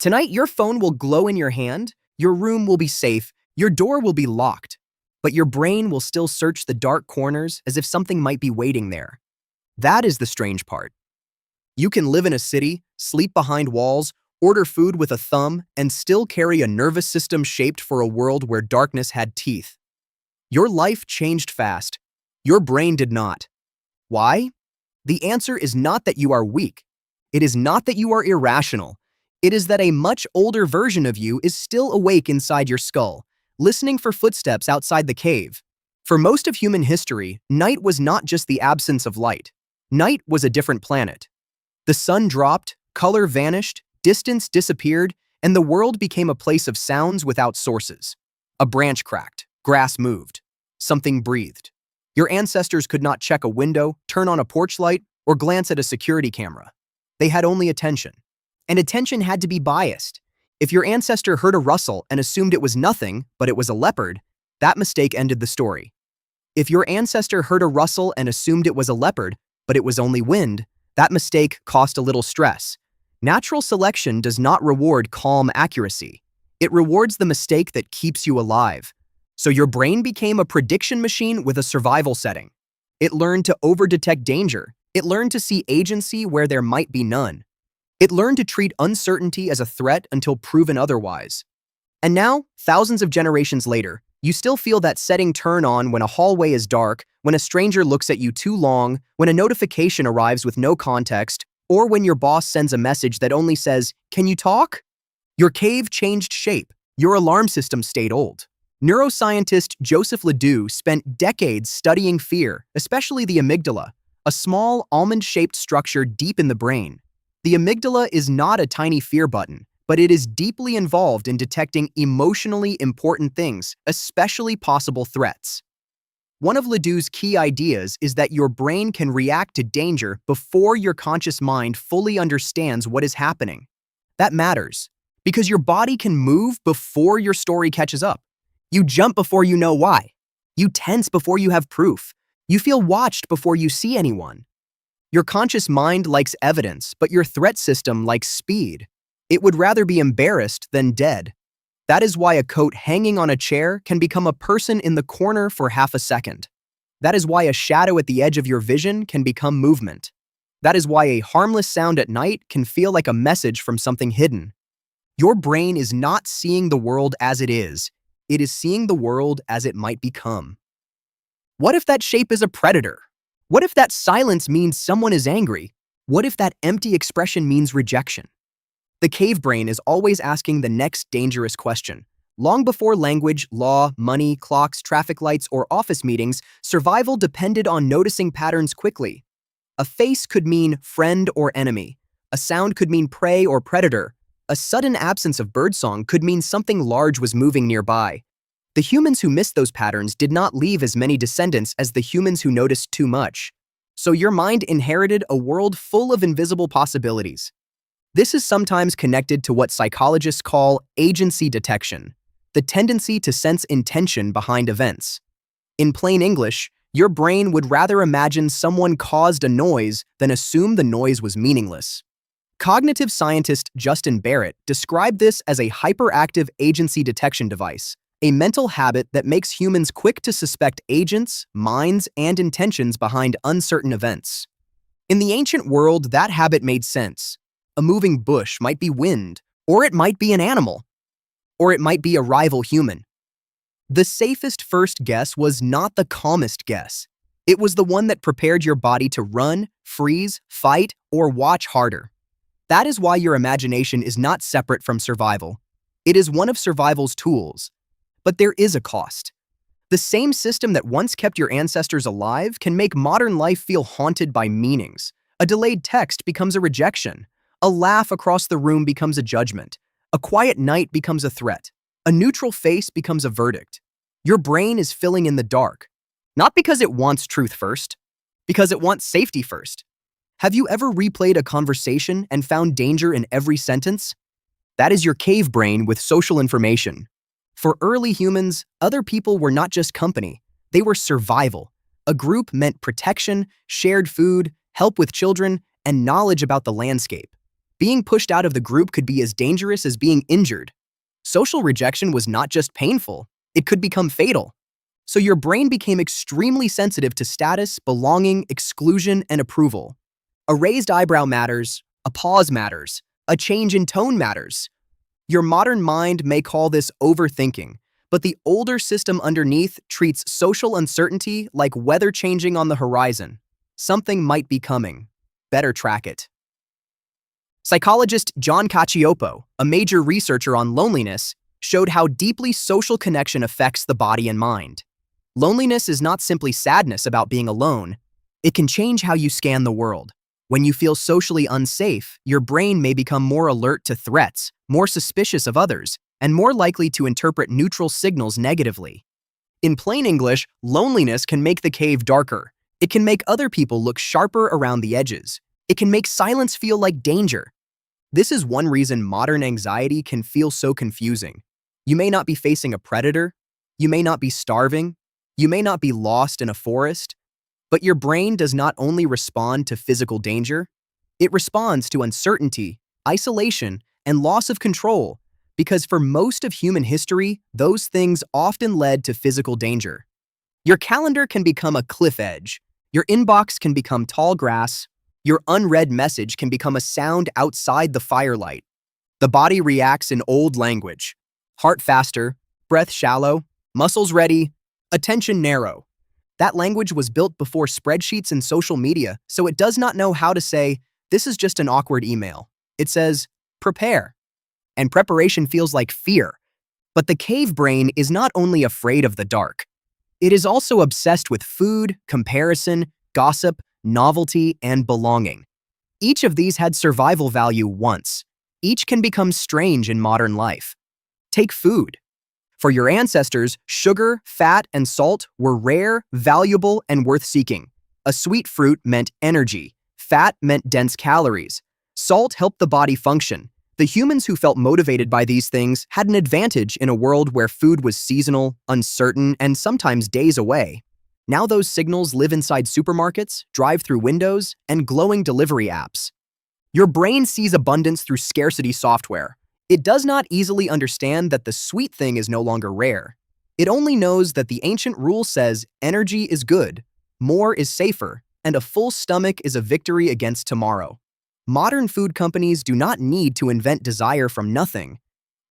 Tonight, your phone will glow in your hand, your room will be safe, your door will be locked, but your brain will still search the dark corners as if something might be waiting there. That is the strange part. You can live in a city, sleep behind walls, order food with a thumb, and still carry a nervous system shaped for a world where darkness had teeth. Your life changed fast. Your brain did not. Why? The answer is not that you are weak. It is not that you are irrational. It is that a much older version of you is still awake inside your skull, listening for footsteps outside the cave. For most of human history, night was not just the absence of light. Night was a different planet. The sun dropped, color vanished, distance disappeared, and the world became a place of sounds without sources. A branch cracked, grass moved, something breathed. Your ancestors could not check a window, turn on a porch light, or glance at a security camera. They had only attention. And attention had to be biased. If your ancestor heard a rustle and assumed it was nothing, but it was a leopard, that mistake ended the story. If your ancestor heard a rustle and assumed it was a leopard, but it was only wind, that mistake cost a little stress. Natural selection does not reward calm accuracy. It rewards the mistake that keeps you alive. So your brain became a prediction machine with a survival setting. It learned to overdetect danger. It learned to see agency where there might be none. It learned to treat uncertainty as a threat until proven otherwise. And now, thousands of generations later, you still feel that setting turn on when a hallway is dark, when a stranger looks at you too long, when a notification arrives with no context, or when your boss sends a message that only says, "Can you talk?" Your cave changed shape. Your alarm system stayed old. Neuroscientist Joseph LeDoux spent decades studying fear, especially the amygdala, a small almond-shaped structure deep in the brain. The amygdala is not a tiny fear button, but it is deeply involved in detecting emotionally important things, especially possible threats. One of LeDoux's key ideas is that your brain can react to danger before your conscious mind fully understands what is happening. That matters, because your body can move before your story catches up. You jump before you know why. You tense before you have proof. You feel watched before you see anyone. Your conscious mind likes evidence, but your threat system likes speed. It would rather be embarrassed than dead. That is why a coat hanging on a chair can become a person in the corner for half a second. That is why a shadow at the edge of your vision can become movement. That is why a harmless sound at night can feel like a message from something hidden. Your brain is not seeing the world as it is. It is seeing the world as it might become. What if that shape is a predator? What if that silence means someone is angry? What if that empty expression means rejection? The cave brain is always asking the next dangerous question. Long before language, law, money, clocks, traffic lights, or office meetings, survival depended on noticing patterns quickly. A face could mean friend or enemy. A sound could mean prey or predator. A sudden absence of birdsong could mean something large was moving nearby. The humans who missed those patterns did not leave as many descendants as the humans who noticed too much. So your mind inherited a world full of invisible possibilities. This is sometimes connected to what psychologists call agency detection, the tendency to sense intention behind events. In plain English, your brain would rather imagine someone caused a noise than assume the noise was meaningless. Cognitive scientist Justin Barrett described this as a hyperactive agency detection device, a mental habit that makes humans quick to suspect agents, minds, and intentions behind uncertain events. In the ancient world, that habit made sense. A moving bush might be wind, or it might be an animal, or it might be a rival human. The safest first guess was not the calmest guess. It was the one that prepared your body to run, freeze, fight, or watch harder. That is why your imagination is not separate from survival. It is one of survival's tools. But there is a cost. The same system that once kept your ancestors alive can make modern life feel haunted by meanings. A delayed text becomes a rejection. A laugh across the room becomes a judgment. A quiet night becomes a threat. A neutral face becomes a verdict. Your brain is filling in the dark. Not because it wants truth first, because it wants safety first. Have you ever replayed a conversation and found danger in every sentence? That is your cave brain with social information. For early humans, other people were not just company, they were survival. A group meant protection, shared food, help with children, and knowledge about the landscape. Being pushed out of the group could be as dangerous as being injured. Social rejection was not just painful, it could become fatal. So your brain became extremely sensitive to status, belonging, exclusion, and approval. A raised eyebrow matters, a pause matters, a change in tone matters. Your modern mind may call this overthinking, but the older system underneath treats social uncertainty like weather changing on the horizon. Something might be coming. Better track it. Psychologist John Cacioppo, a major researcher on loneliness, showed how deeply social connection affects the body and mind. Loneliness is not simply sadness about being alone. It can change how you scan the world. When you feel socially unsafe, your brain may become more alert to threats, more suspicious of others, and more likely to interpret neutral signals negatively. In plain English, loneliness can make the cave darker. It can make other people look sharper around the edges. It can make silence feel like danger. This is one reason modern anxiety can feel so confusing. You may not be facing a predator. You may not be starving. You may not be lost in a forest. But your brain does not only respond to physical danger, it responds to uncertainty, isolation, and loss of control, because for most of human history, those things often led to physical danger. Your calendar can become a cliff edge. Your inbox can become tall grass. Your unread message can become a sound outside the firelight. The body reacts in old language. Heart faster, breath shallow, muscles ready, attention narrow. That language was built before spreadsheets and social media, so it does not know how to say, "This is just an awkward email." It says, "Prepare." And preparation feels like fear. But the cave brain is not only afraid of the dark. It is also obsessed with food, comparison, gossip, novelty, and belonging. Each of these had survival value once. Each can become strange in modern life. Take food. For your ancestors, sugar, fat, and salt were rare, valuable, and worth seeking. A sweet fruit meant energy. Fat meant dense calories. Salt helped the body function. The humans who felt motivated by these things had an advantage in a world where food was seasonal, uncertain, and sometimes days away. Now those signals live inside supermarkets, drive-through windows, and glowing delivery apps. Your brain sees abundance through scarcity software. It does not easily understand that the sweet thing is no longer rare. It only knows that the ancient rule says energy is good, more is safer, and a full stomach is a victory against tomorrow. Modern food companies do not need to invent desire from nothing.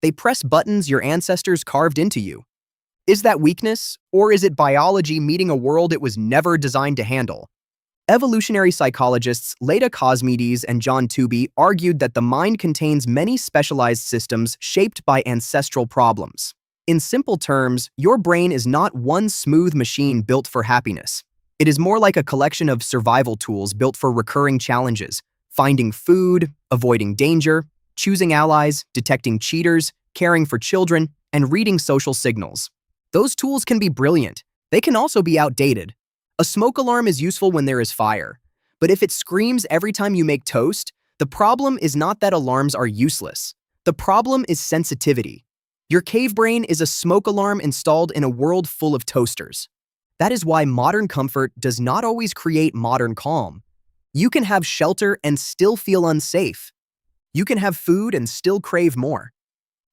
They press buttons your ancestors carved into you. Is that weakness, or is it biology meeting a world it was never designed to handle? Evolutionary psychologists LeDoux Cosmides and John Cacioppo argued that the mind contains many specialized systems shaped by ancestral problems. In simple terms, your brain is not one smooth machine built for happiness. It is more like a collection of survival tools built for recurring challenges: finding food, avoiding danger, choosing allies, detecting cheaters, caring for children, and reading social signals. Those tools can be brilliant. They can also be outdated. A smoke alarm is useful when there is fire. But if it screams every time you make toast, the problem is not that alarms are useless. The problem is sensitivity. Your cave brain is a smoke alarm installed in a world full of toasters. That is why modern comfort does not always create modern calm. You can have shelter and still feel unsafe. You can have food and still crave more.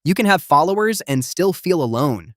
You can have followers and still feel alone.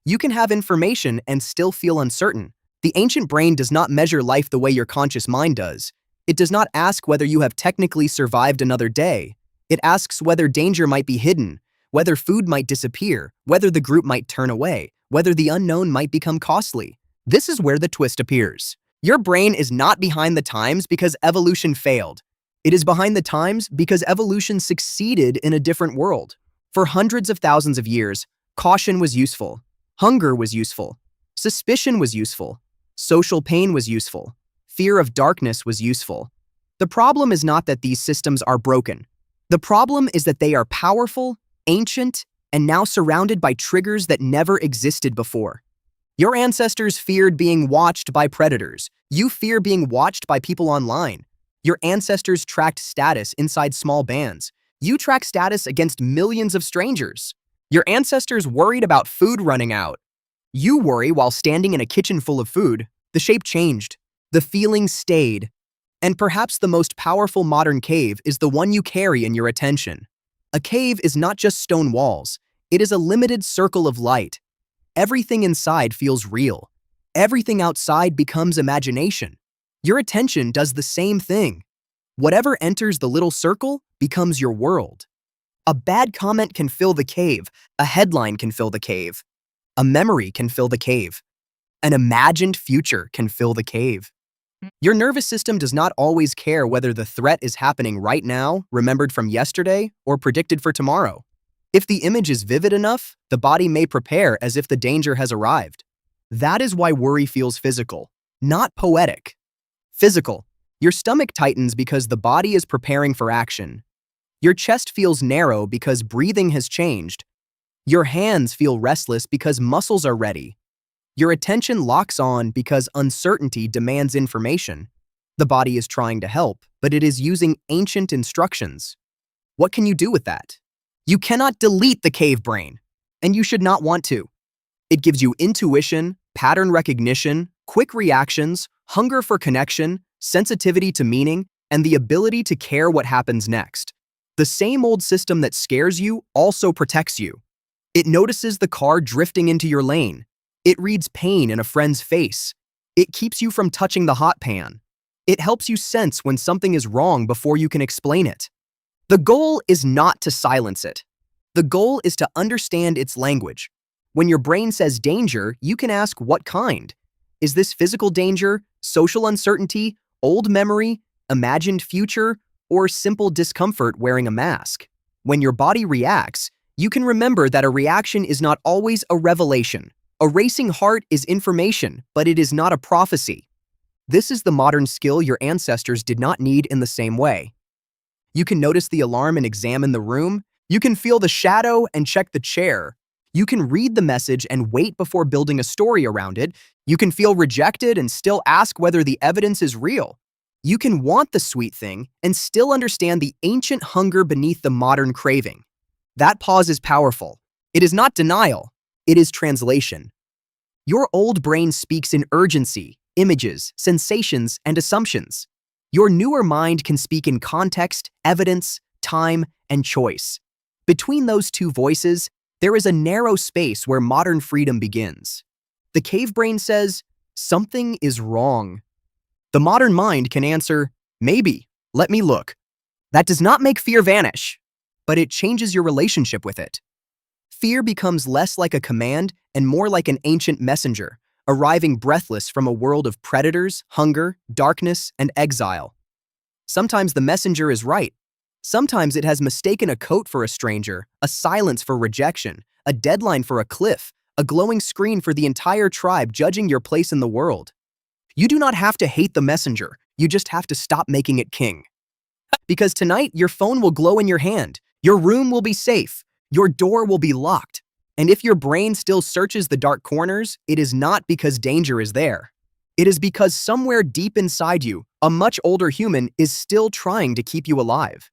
You can have information and still feel uncertain. The ancient brain does not measure life the way your conscious mind does. It does not ask whether you have technically survived another day. It asks whether danger might be hidden, whether food might disappear, whether the group might turn away, whether the unknown might become costly. This is where the twist appears. Your brain is not behind the times because evolution failed. It is behind the times because evolution succeeded in a different world. For hundreds of thousands of years, caution was useful. Hunger was useful. Suspicion was useful. Social pain was useful. Fear of darkness was useful. The problem is not that these systems are broken. The problem is that they are powerful, ancient, and now surrounded by triggers that never existed before. Your ancestors feared being watched by predators. You fear being watched by people online. Your ancestors tracked status inside small bands. You track status against millions of strangers. Your ancestors worried about food running out. You worry while standing in a kitchen full of food. The shape changed. The feeling stayed. And perhaps the most powerful modern cave is the one you carry in your attention. A cave is not just stone walls, it is a limited circle of light. Everything inside feels real. Everything outside becomes imagination. Your attention does the same thing. Whatever enters the little circle becomes your world. A bad comment can fill the cave, a headline can fill the cave, a memory can fill the cave, an imagined future can fill the cave. Your nervous system does not always care whether the threat is happening right now, remembered from yesterday, or predicted for tomorrow. If the image is vivid enough, the body may prepare as if the danger has arrived. That is why worry feels physical, not poetic. Physical. Your stomach tightens because the body is preparing for action. Your chest feels narrow because breathing has changed. Your hands feel restless because muscles are ready. Your attention locks on because uncertainty demands information. The body is trying to help, but it is using ancient instructions. What can you do with that? You cannot delete the cave brain, and you should not want to. It gives you intuition, pattern recognition, quick reactions, hunger for connection, sensitivity to meaning, and the ability to care what happens next. The same old system that scares you also protects you. It notices the car drifting into your lane. It reads pain in a friend's face. It keeps you from touching the hot pan. It helps you sense when something is wrong before you can explain it. The goal is not to silence it. The goal is to understand its language. When your brain says danger, you can ask what kind. Is this physical danger, social uncertainty, old memory, imagined future, or simple discomfort wearing a mask? When your body reacts, you can remember that a reaction is not always a revelation. A racing heart is information, but it is not a prophecy. This is the modern skill your ancestors did not need in the same way. You can notice the alarm and examine the room. You can feel the shadow and check the chair. You can read the message and wait before building a story around it. You can feel rejected and still ask whether the evidence is real. You can want the sweet thing and still understand the ancient hunger beneath the modern craving. That pause is powerful. It is not denial. It is translation. Your old brain speaks in urgency, images, sensations, and assumptions. Your newer mind can speak in context, evidence, time, and choice. Between those two voices, there is a narrow space where modern freedom begins. The cave brain says, something is wrong. The modern mind can answer, maybe, let me look. That does not make fear vanish, but it changes your relationship with it. Fear becomes less like a command and more like an ancient messenger, arriving breathless from a world of predators, hunger, darkness, and exile. Sometimes the messenger is right. Sometimes it has mistaken a coat for a stranger, a silence for rejection, a deadline for a cliff, a glowing screen for the entire tribe judging your place in the world. You do not have to hate the messenger, you just have to stop making it king. Because tonight, your phone will glow in your hand, your room will be safe, your door will be locked. And if your brain still searches the dark corners, it is not because danger is there. It is because somewhere deep inside you, a much older human is still trying to keep you alive.